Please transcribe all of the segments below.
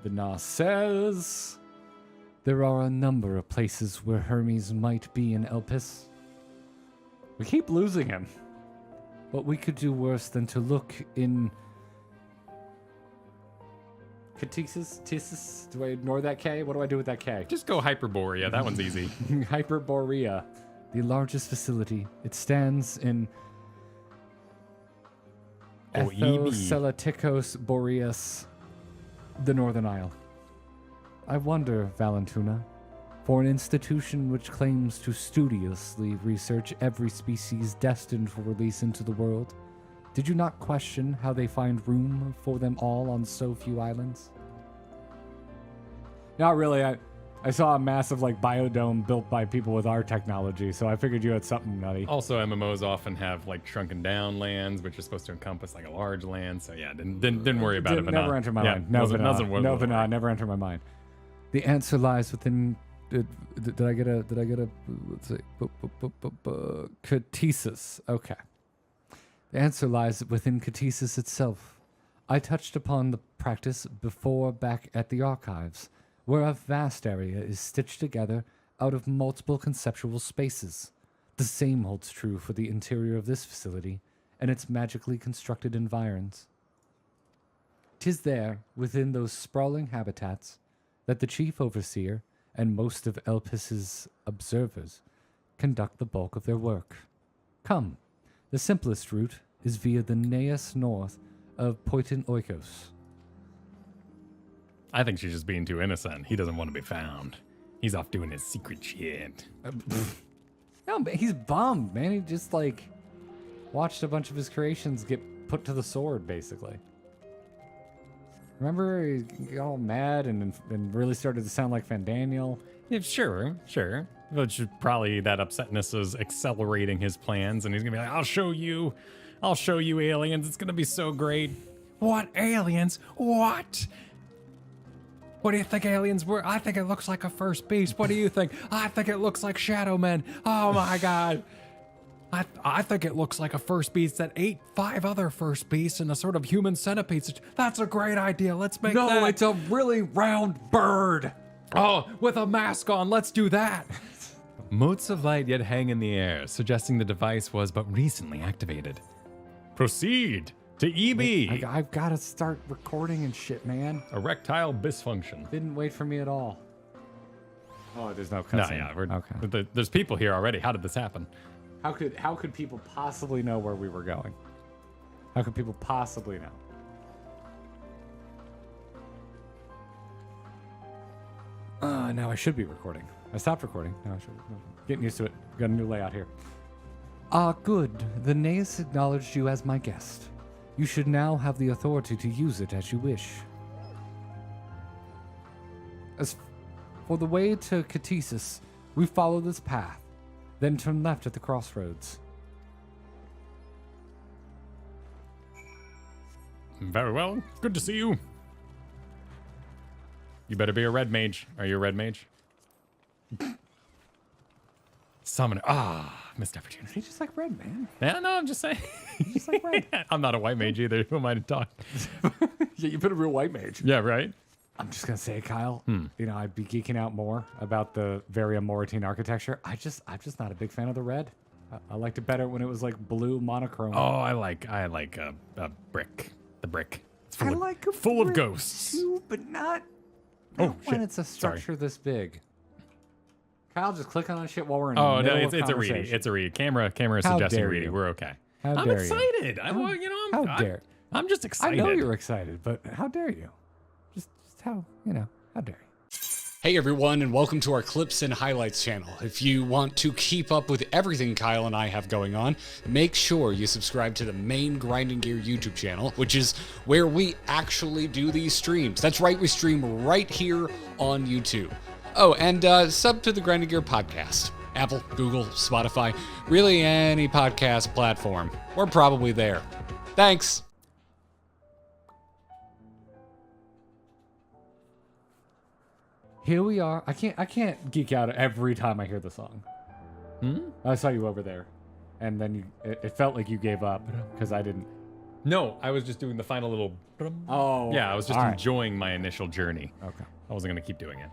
The Nas says there are a number of places where Hermes might be in Elpis. We keep losing him. But we could do worse than to look in Tissus? Do I ignore that K? What do I do with that K? Just go Hyperborea. That one's easy. Hyperborea, the largest facility. It stands in Ethoselatikos Boreas, the Northern Isle. I wonder, Valentuna, for an institution which claims to studiously research every species destined for release into the world, did you not question how they find room for them all on so few islands? Not really. I saw a massive biodome built by people with our technology, so I figured you had something nutty. Also, MMOs often have shrunken down lands, which are supposed to encompass a large land. So yeah, didn't worry about it. Never entered my mind. No, never entered my mind. The answer lies within. Did I get a? Let's see. Catesis. Okay. The answer lies within Catesis itself. I touched upon the practice before back at the archives, where a vast area is stitched together out of multiple conceptual spaces. The same holds true for the interior of this facility and its magically constructed environs. 'Tis there, within those sprawling habitats, that the chief overseer and most of Elpis's observers conduct the bulk of their work. Come, the simplest route is via the naos north of Poitin Oikos. I think she's just being too innocent. He doesn't want to be found. He's off doing his secret shit. No, but he's bummed, man. He just watched a bunch of his creations get put to the sword, basically. Remember, he got all mad and really started to sound like Fandaniel. Yeah, sure. Which probably that upsetness is accelerating his plans, and he's gonna be like, I'll show you aliens. It's gonna be so great. What aliens? What? What do you think aliens were? I think it looks like a first beast. What do you think? I think it looks like shadow men. Oh my god. I think it looks like a first beast that ate 5 other first beasts and a sort of human centipede. That's a great idea. Let's make that. No, it's a really round bird. Oh, with a mask on. Let's do that. Motes of light yet hang in the air, suggesting the device was but recently activated. Proceed to EB. I've got to start recording and shit, man. Erectile dysfunction. Didn't wait for me at all. Oh, there's no No, cutscene. yeah, Okay. There's people here already. How did this happen? How could people possibly know where we were going? How could people possibly know? Now I should be recording. I stopped recording. Now I should. Getting used to it. Got a new layout here. Good. The naos acknowledged you as my guest. You should now have the authority to use it as you wish. As for the way to Catesis, we follow this path, then turn left at the crossroads. Very well. Good to see you. You better be a red mage. Are you a red mage? Summoner. Missed opportunity. He's just like red, man. Yeah, no, I'm just saying. He's just like red. I'm not a white mage either. Who am I to talk? Yeah, you've been a real white mage. Yeah, right? I'm just going to say, Kyle, I'd be geeking out more about the Varia Moritine architecture. I'm just not a big fan of the red. I liked it better when it was blue monochrome. Oh, I like a brick. The brick. It's full full of ghosts. Too, but not Oh, when shit. it's a structure this big. Kyle, just clicking on shit while we're in Oh, the no, middle it's of a reading. conversation. It's a read. Camera is How suggesting dare reading. you. We're okay. How I'm dare you. excited. How just excited. I know you're excited, but how dare you? Just how dare you? Hey everyone, and welcome to our Clips and Highlights channel. If you want to keep up with everything Kyle and I have going on, make sure you subscribe to the main Grinding Gear YouTube channel, which is where we actually do these streams. That's right, we stream right here on YouTube. Oh, and sub to the Grinding Gear podcast. Apple, Google, Spotify, really any podcast platform. We're probably there. Thanks. Here we are. I can't geek out every time I hear the song. I saw you over there, and then it felt like you gave up because I didn't. No, I was just doing the final little. Oh, Yeah, I was just all right. enjoying my initial journey. Okay. I wasn't gonna keep doing it.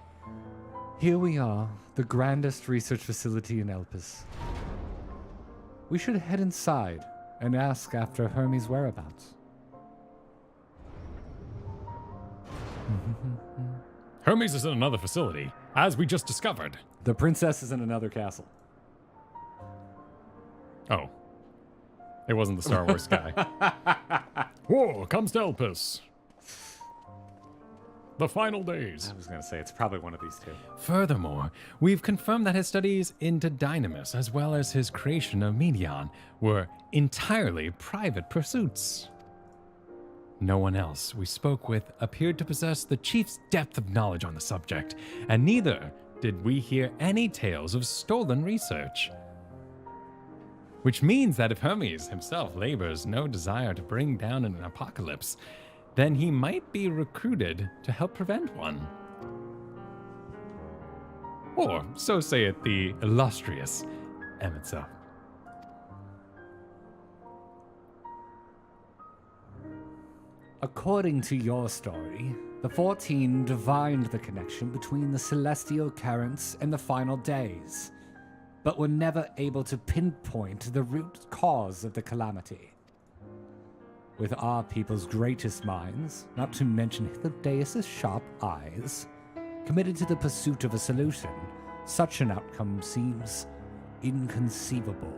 Here we are, the grandest research facility in Elpis. We should head inside and ask after Hermes' whereabouts. Hermes is in another facility, as we just discovered. The princess is in another castle. Oh. It wasn't the Star Wars guy. Whoa, comes to Elpis. The final days. I was going to say, it's probably one of these two. Furthermore, we've confirmed that his studies into Dynamis, as well as his creation of Medion, were entirely private pursuits. No one else we spoke with appeared to possess the chief's depth of knowledge on the subject, and neither did we hear any tales of stolen research. Which means that if Hermes himself labors no desire to bring down an apocalypse, then he might be recruited to help prevent one. Or so saith the illustrious M itself. According to your story, the 14 divined the connection between the celestial currents and the final days, but were never able to pinpoint the root cause of the calamity. With our people's greatest minds, not to mention Hythlodaeus' sharp eyes, committed to the pursuit of a solution, such an outcome seems inconceivable.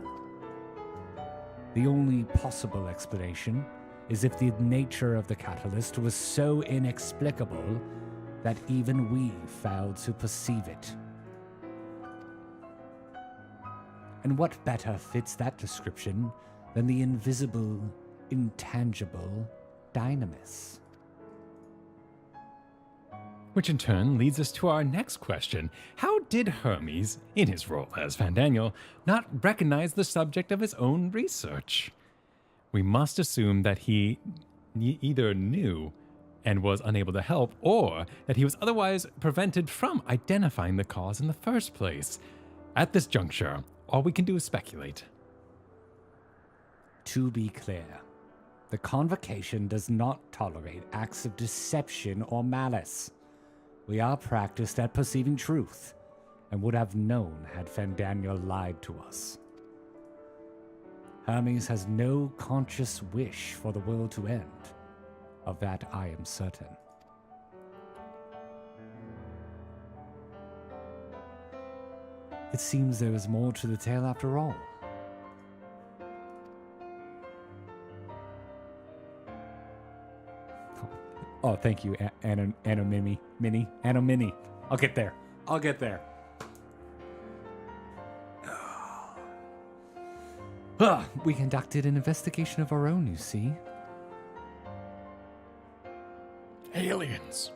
The only possible explanation is if the nature of the catalyst was so inexplicable that even we failed to perceive it. And what better fits that description than the invisible, intangible Dynamis? Which in turn leads us to our next question. How did Hermes, in his role as Fandaniel, not recognize the subject of his own research? We must assume that he either knew and was unable to help, or that he was otherwise prevented from identifying the cause in the first place. At this juncture, all we can do is speculate. To be clear, the Convocation does not tolerate acts of deception or malice. We are practiced at perceiving truth, and would have known had Fandaniel lied to us. Hermes has no conscious wish for the world to end. Of that I am certain. It seems there is more to the tale after all. Oh, thank you, Mini. I'll get there. We conducted an investigation of our own, you see. Aliens.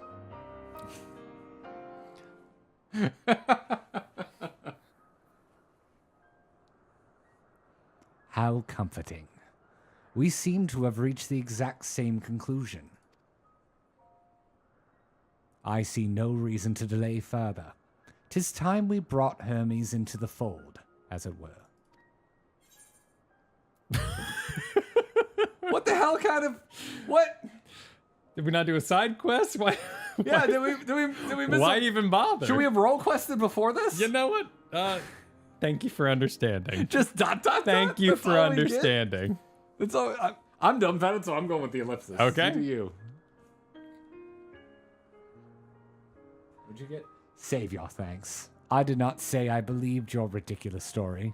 How comforting. We seem to have reached the exact same conclusion. I see no reason to delay further. 'Tis time we brought Hermes into the fold, as it were. What the hell kind of... What? Did we not do a side quest? Why? Yeah, did we miss Why it? even bother? Should we have role quested before this? You know what? Thank you for understanding. Just dot. Thank you That's for all we did? understanding. That's all. I'm dumbfounded, so I'm going with the ellipsis. Okay. You do you. What'd you get? Save your thanks. I did not say I believed your ridiculous story.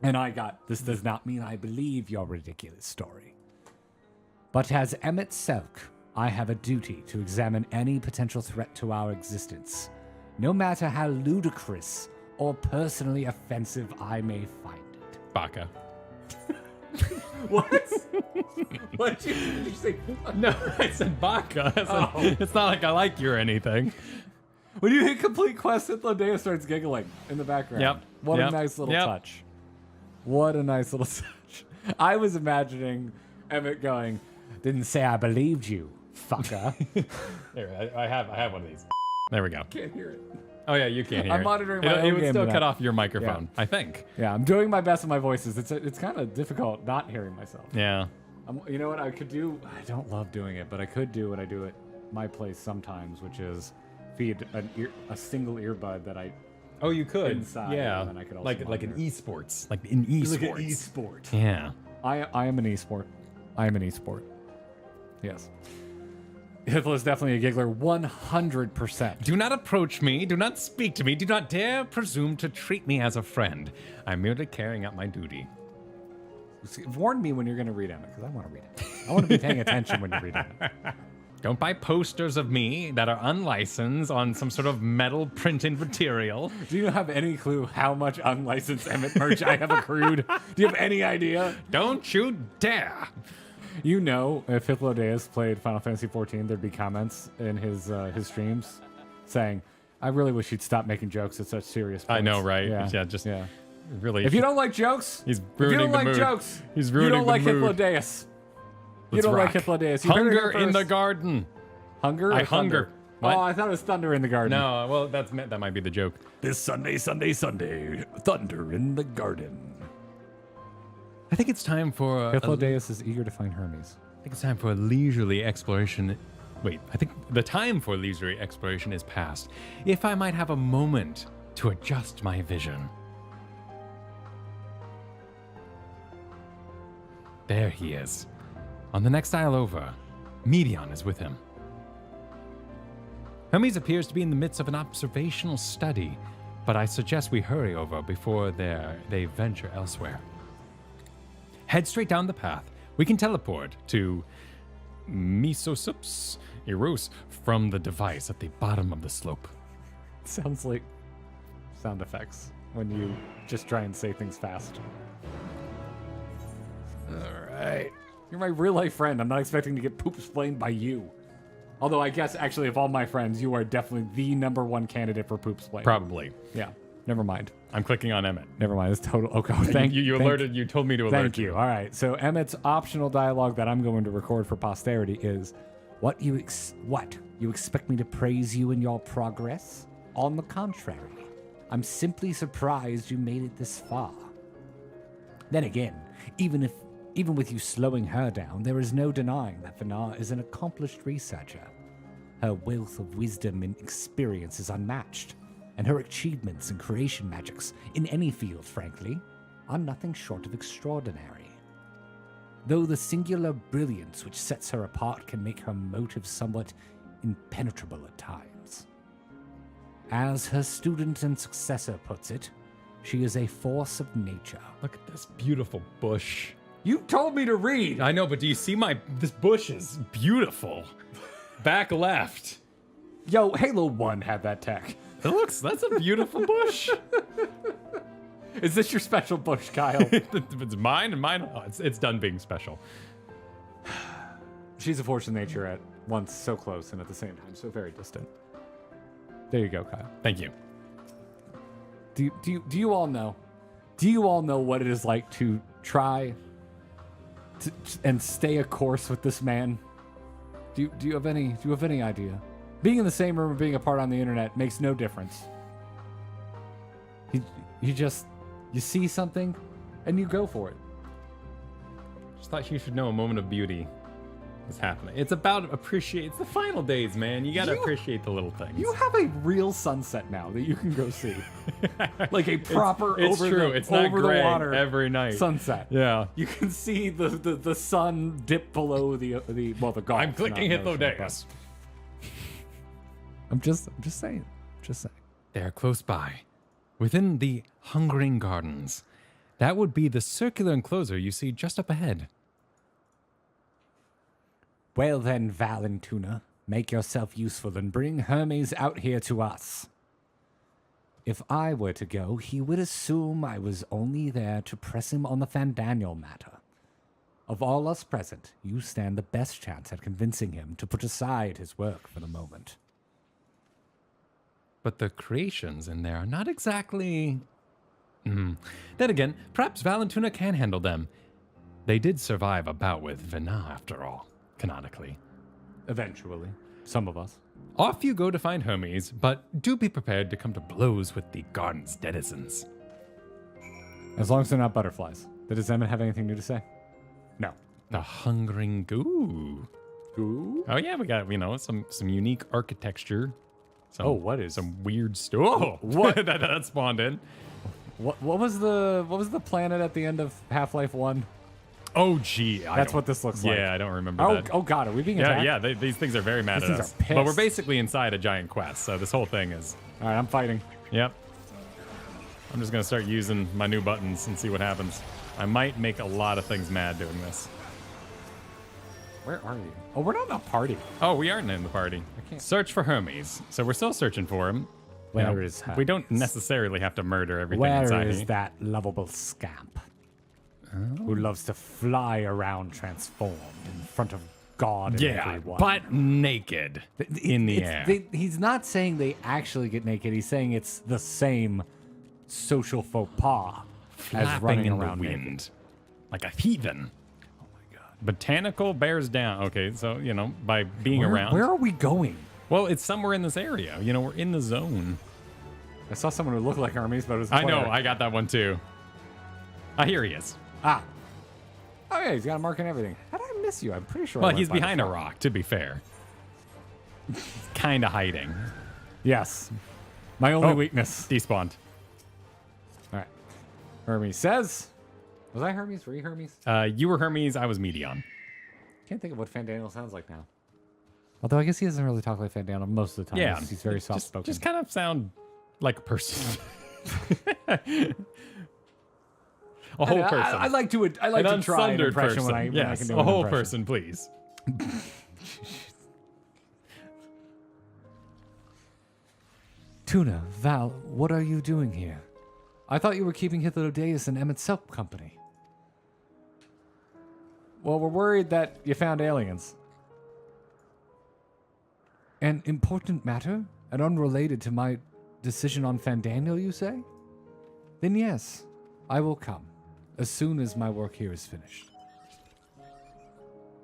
And I got, this does not mean I believe your ridiculous story. But as Emmet Selk, I have a duty to examine any potential threat to our existence, no matter how ludicrous or personally offensive I may find it. Baka. What? What did you say? No, I said Baka. It's not like I like you or anything. When you hit complete quest, Hythlodaeus starts giggling in the background. Yep. What Yep. a nice little Yep. touch. What a nice little touch. I was imagining Emmett going, didn't say I believed you, fucker. There, I have one of these. There we go. Can't hear it. Oh yeah, you can't hear I'm it. monitoring my It own would game still tonight. cut off your microphone, I think. Yeah, I'm doing my best with my voices. It's kind of difficult not hearing myself. Yeah. You know what I could do? I don't love doing it, but I could do what I do at my place sometimes, which is feed a single earbud that I Oh, you could. inside. Yeah. And then I could also like an monitor. esports. Like an esports. Like an esport. Yeah. I am an esport. I am an esport. Yes. Hitler is definitely a giggler, 100%. Do not approach me. Do not speak to me. Do not dare presume to treat me as a friend. I'm merely carrying out my duty. Warn me when you're going to read Emmett, because I want to read it. I want to be paying attention when you read Emmett. Don't buy posters of me that are unlicensed on some sort of metal printed material. Do you have any clue how much unlicensed Emmett merch I have accrued? Do you have any idea? Don't you dare. You know, if Hippolytus played Final Fantasy XIV, there'd be comments in his streams saying, I really wish he'd stop making jokes at such serious points. I know, right? Yeah, Yeah. Really. If you don't like jokes, He's if you ruining don't the like mood. jokes, He's you ruining don't the like mood. Hippolytus. You Let's don't like rock. Hippolytus. You heard it Hunger here in the first. garden. Hunger? I or hunger. thunder? What? Oh, I thought it was thunder in the garden. No, well, that might be the joke. This Sunday, thunder in the garden. I think it's time for Hippolytus is eager to find Hermes. I think it's time for a leisurely exploration. Wait, I think the time for leisurely exploration is past. If I might have a moment to adjust my vision. There he is. On the next aisle over, Medion is with him. Hermes appears to be in the midst of an observational study, but I suggest we hurry over before they venture elsewhere. Head straight down the path. We can teleport to Mesosups Eros from the device at the bottom of the slope. Sounds like sound effects when you just try and say things fast. All right. You're my real life friend. I'm not expecting to get poop explained by you. Although I guess actually of all my friends, you are definitely the #1 candidate for poop explained. Probably. Yeah. Never mind. I'm clicking on Emmett. Never mind. It's total. Okay. Thank you. You thank- alerted. You told me to alert Thank you. All right. So Emmett's optional dialogue that I'm going to record for posterity is, "What you expect me to praise you in your progress? On the contrary, I'm simply surprised you made it this far. Then again, even with you slowing her down, there is no denying that Vinar is an accomplished researcher. Her wealth of wisdom and experience is unmatched, and her achievements in creation magics, in any field, frankly, are nothing short of extraordinary. Though the singular brilliance which sets her apart can make her motives somewhat impenetrable at times. As her student and successor puts it, she is a force of nature." Look at this beautiful bush. You told me to read! I know, but do you see this bush is beautiful. Back left. Yo, Halo 1 had that tech. That's a beautiful bush. Is this your special bush, Kyle? It's mine and mine. Oh, it's done being special. She's a force of nature at once so close and at the same time so very distant. There you go, Kyle. Thank you. Do you all know? Do you all know what it is like to try and stay a course with this man? Do you have any idea? Being in the same room or being apart on the internet makes no difference. You see something and you go for it. Just thought you should know a moment of beauty is happening. It's about it's the final days, man. You gotta appreciate the little things. You have a real sunset now that you can go see. Like a proper it's over true. the It's not over gray the water every night. sunset. Yeah. You can see the sun dip below the Gulf. I'm clicking not Hitho ocean, Deus. but- I'm just saying. Just saying. They're close by, within the Hungering Gardens. That would be the circular enclosure you see just up ahead. Well then, Valentuna, make yourself useful and bring Hermes out here to us. If I were to go, he would assume I was only there to press him on the Fandaniel matter. Of all us present, you stand the best chance at convincing him to put aside his work for the moment. But the creations in there are not exactly... Then again, perhaps Valentuna can handle them. They did survive a bout with Vina, after all, canonically. Eventually. Some of us. Off you go to find Hermes, but do be prepared to come to blows with the garden's denizens. As long as they're not butterflies. Does Emmett have anything new to say? No. The Hungering Goo. Ooh. Oh yeah, we got some unique architecture. Oh, what is some weird stuff? Oh, what? that spawned in? What was the planet at the end of Half-Life 1? Oh gee, That's what this looks like. Yeah, I don't remember Oh, that. oh god, are we being attacked? Yeah. These things are very mad These at things us. are But we're pissed. basically inside a giant quest, so this whole thing is. All right, I'm fighting. Yep. I'm just gonna start using my new buttons and see what happens. I might make a lot of things mad doing this. Where are you? Oh, we're not in a party. Oh, we aren't in the party. can't- Search for Hermes. So we're still searching for him. Where is We don't Hermes? necessarily have to murder everything Where inside is here. that lovable scamp who loves to fly around transformed in front of God and Yeah, everyone? but naked in the air. He's not saying they actually get naked. He's saying it's the same social faux pas as Flapping running in the around wind. naked. Like a heathen. Oh my god. Botanical bears down. Okay, so, by being around. Where are we going? Well, it's somewhere in this area. We're in the zone. I saw someone who looked like Hermes, but it was a I know, player. I got that one too. Here he is. Ah. Oh, yeah, he's got a mark and everything. How did I miss you? I'm pretty sure. Well, I went he's by the behind a front. rock, to be fair. Kind of hiding. Yes. My only Oh. weakness. Despawned. All right. Hermes says. Was I Hermes? Were you Hermes? You were Hermes, I was Medion. Can't think of what Fandaniel sounds like now. Although I guess he doesn't really talk like Fandaniel most of the time. Yeah. He's very soft-spoken. Just kind of sound like a person. A whole person. I like to try an unsundered impression person. when I Yes, can do a an whole impression. person, please. Tuna, Val, what are you doing here? I thought you were keeping Hitler-Deus and Emmett Selk company. Well, we're worried that you found aliens. An important matter? And unrelated to my decision on Fandaniel, you say? Then yes, I will come, as soon as my work here is finished.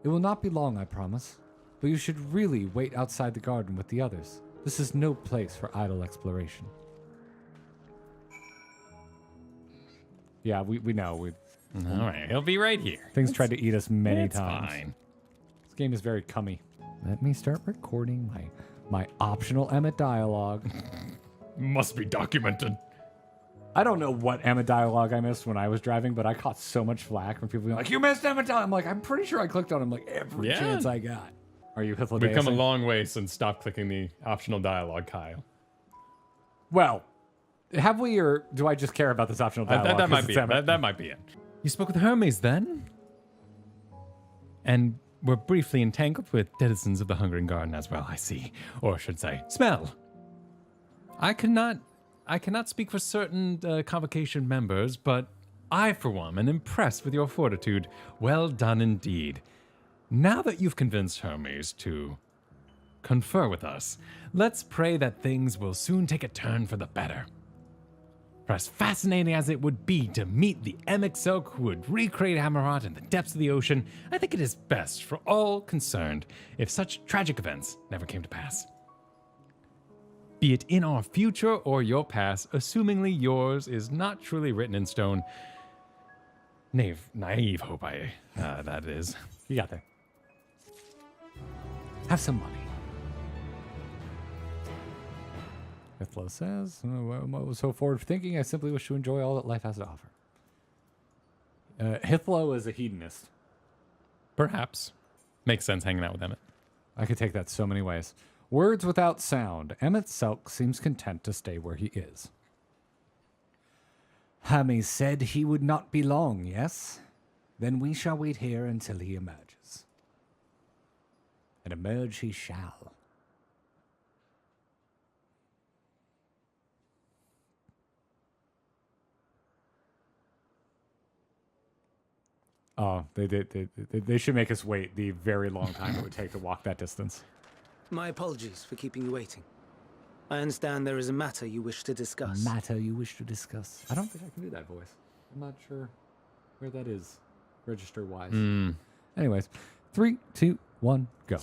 It will not be long, I promise, but you should really wait outside the garden with the others. This is no place for idle exploration. Yeah, we know. All right, he'll be right here. Things tried to eat us many It's times. fine. This game is very cummy. Let me start recording my optional Emmett dialogue. Must be documented. I don't know what Emmett dialogue I missed when I was driving, but I caught so much flack from people being like, "You missed Emmett dialogue." I'm like, I'm pretty sure I clicked on him like every Yeah. chance I got. Are you Hitler? We've come a long way since stop clicking the optional dialogue, Kyle. Well, have we, or do I just care about this optional dialogue? That 'cause might be it's it. Emmett? That might be it. You spoke with Hermes then? And were briefly entangled with denizens of the Hungering Garden as well, I see. Or I should say, smell. I cannot speak for certain convocation members, but I, for one, am impressed with your fortitude. Well done indeed. Now that you've convinced Hermes to confer with us, let's pray that things will soon take a turn for the better. For as fascinating as it would be to meet the MSQ who would recreate Amarat in the depths of the ocean, I think it is best for all concerned if such tragic events never came to pass. Be it in our future or your past, assumingly yours is not truly written in stone. Naive hope that is. You got there. Have some money. Mithlo says, what was so forward thinking? I simply wish to enjoy all that life has to offer. Hithlo is a hedonist. Perhaps. Makes sense hanging out with Emmett. I could take that so many ways. Words without sound. Emmett Selk seems content to stay where he is. Hermes said he would not be long, yes? Then we shall wait here until he emerges. And emerge he shall. Oh, they should make us wait the very long time it would take to walk that distance. My apologies for keeping you waiting. I understand there is a matter you wish to discuss. Matter you wish to discuss. I don't think I can do that voice. I'm not sure where that is, register-wise. Anyways, 3, 2, 1, go.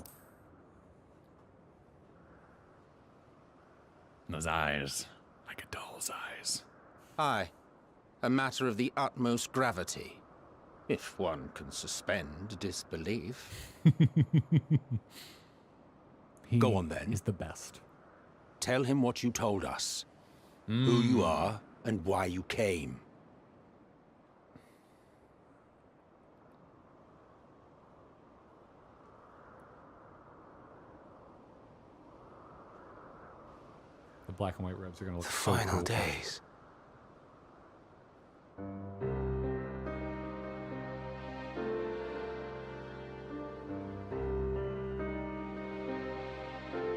Those eyes, like a doll's eyes. Aye, a matter of the utmost gravity. If one can suspend disbelief. He Go on, then. is the best. Tell him what you told us. Who you are and why you came. The black and white robes are gonna look The so final cool. days.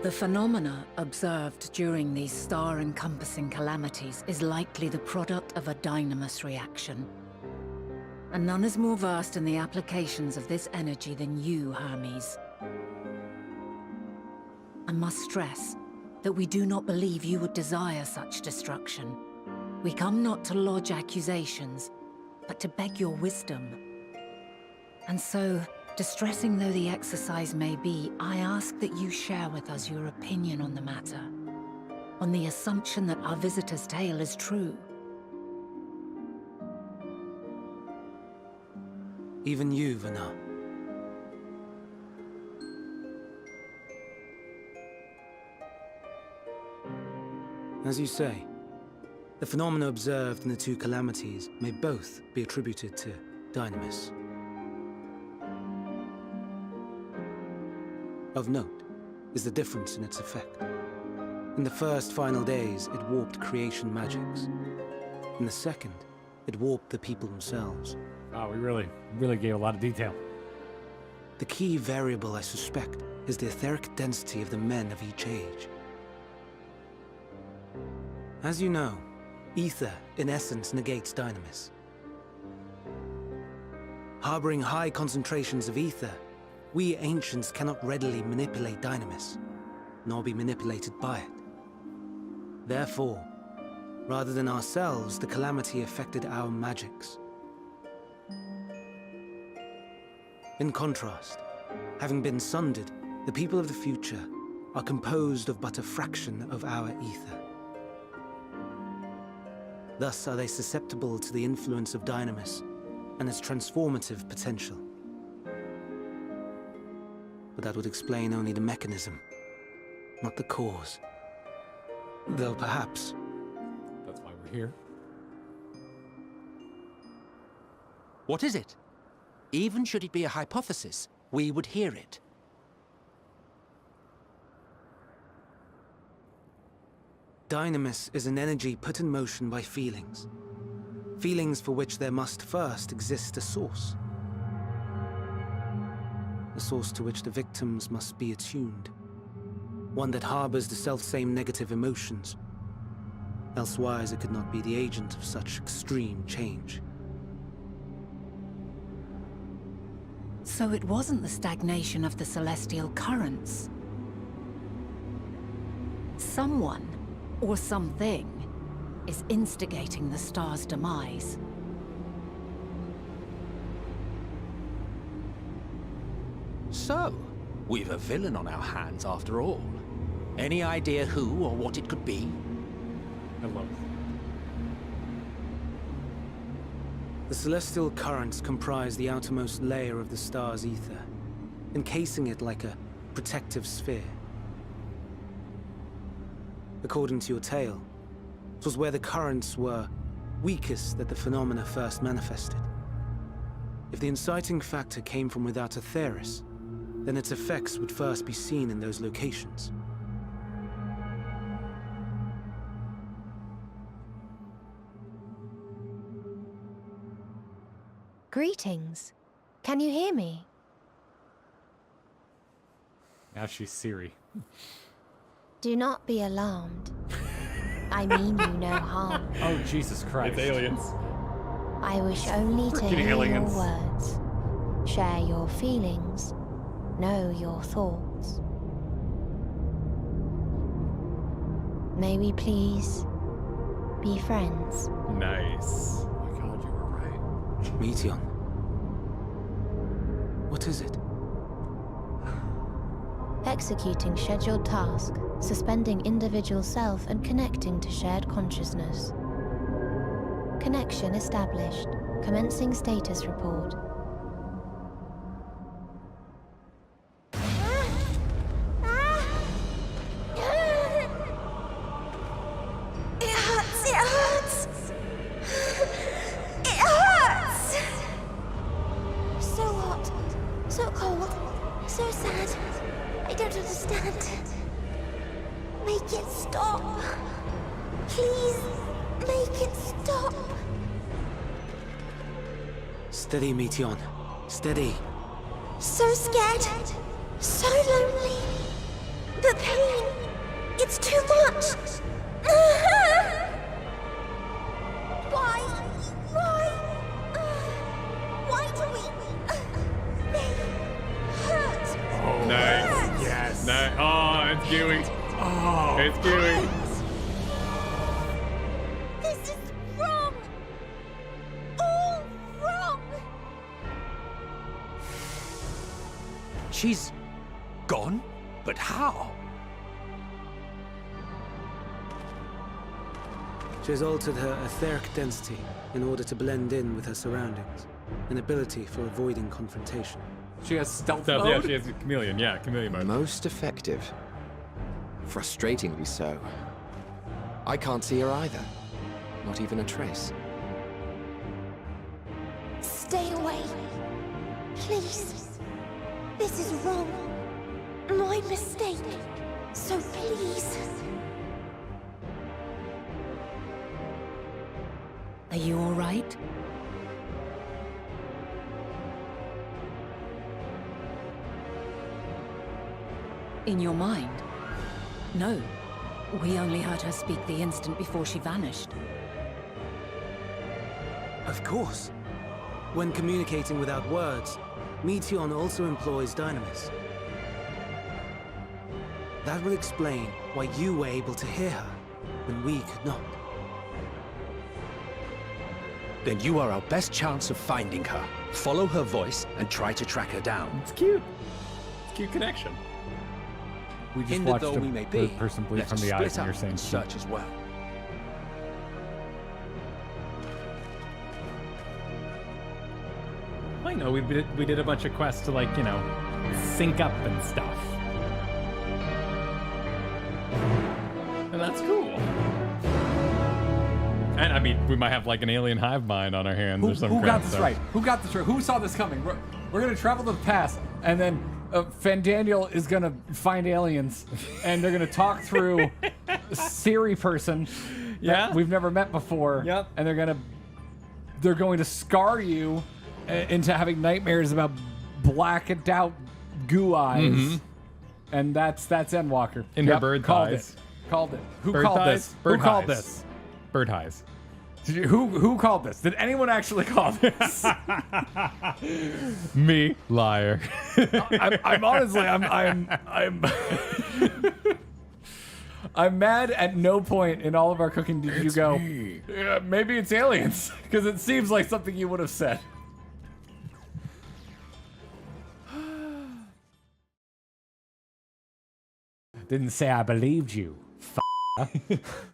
The phenomena observed during these star-encompassing calamities is likely the product of a dynamis reaction. And none is more versed in the applications of this energy than you, Hermes. I must stress that we do not believe you would desire such destruction. We come not to lodge accusations, but to beg your wisdom. And so, distressing though the exercise may be, I ask that you share with us your opinion on the matter, on the assumption that our visitor's tale is true. Even you, Vana. As you say, the phenomena observed in the two calamities may both be attributed to dynamis. Of note is the difference in its effect. In the first final days, it warped creation magics. In the second, it warped the people themselves. Wow, we really gave a lot of detail. The key variable, I suspect, is the etheric density of the men of each age. As you know, ether, in essence, negates dynamis. Harboring high concentrations of ether, we ancients cannot readily manipulate dynamis, nor be manipulated by it. Therefore, rather than ourselves, the calamity affected our magics. In contrast, having been sundered, the people of the future are composed of but a fraction of our ether. Thus are they susceptible to the influence of dynamis and its transformative potential. But that would explain only the mechanism, not the cause. Though perhaps... That's why we're here. What is it? Even should it be a hypothesis, we would hear it. Dynamis is an energy put in motion by feelings. Feelings for which there must first exist a source. A source to which the victims must be attuned. One that harbors the selfsame negative emotions. Elsewise, it could not be the agent of such extreme change. So it wasn't the stagnation of the celestial currents. Someone, or something, is instigating the star's demise. So, we've a villain on our hands after all. Any idea who or what it could be? I love it. The celestial currents comprise the outermost layer of the star's ether, encasing it like a protective sphere. According to your tale, it was where the currents were weakest that the phenomena first manifested. If the inciting factor came from without Aetheris, then its effects would first be seen in those locations. Greetings. Can you hear me? Now she's Siri. Do not be alarmed. I mean you no harm. Oh, Jesus Christ. It's aliens. I wish only to Freaking hear aliens. your words, share your feelings, know your thoughts. May we please be friends? Nice. Oh my God, you were right. Meteon. What is it? Executing scheduled task, suspending individual self and connecting to shared consciousness. Connection established. Commencing status report. So sad. I don't understand. Make it stop. Please, make it stop. Steady, Meteon. Steady. So scared. So lonely. The pain. It's too much. Why? Why? Why do we? They hurt. Nice. Yes. Nice. Oh, it's gooey. Oh. It's gooey. This is wrong. All wrong. She's gone? But how? She has altered her etheric density in order to blend in with her surroundings, an ability for avoiding confrontation. She has stealth So, mode? yeah, she has chameleon. Yeah, chameleon mode. Most effective. Frustratingly so. I can't see her either. Not even a trace. Stay away. Please. This is wrong. My mistake. So please. Are you all right? In your mind? No. We only heard her speak the instant before she vanished. Of course. When communicating without words, Meteon also employs dynamis. That will explain why you were able to hear her when we could not. Then you are our best chance of finding her. Follow her voice and try to track her down. It's cute. It's a cute connection. We just Hindered watched though a we may be, person bleed let's from the split eyes and up you're saying and search as well. I know, we did a bunch of quests to, like, you know, sync up and stuff. And that's cool. And, I mean, we might have, like, an alien hive mind on our hands or some Who crap. got this right? Who got this right? Who saw this coming? We're gonna travel to the past, and then Fandaniel is gonna find aliens, and they're gonna talk through a Siri person that Yeah. we've never met before. Yep. And they're going to scar you into having nightmares about blackened out goo eyes. And that's Endwalker. In her bird called eyes. it. Called it. Who Bird called thighs? this? Bird Who called highs. this? Bird highs. Who called this? Did anyone actually call this? Me, liar. I'm honestly, I'm mad. At no point in all of our cooking did you go, "Yeah, maybe it's aliens," because it seems like something you would have said. Didn't say I believed you.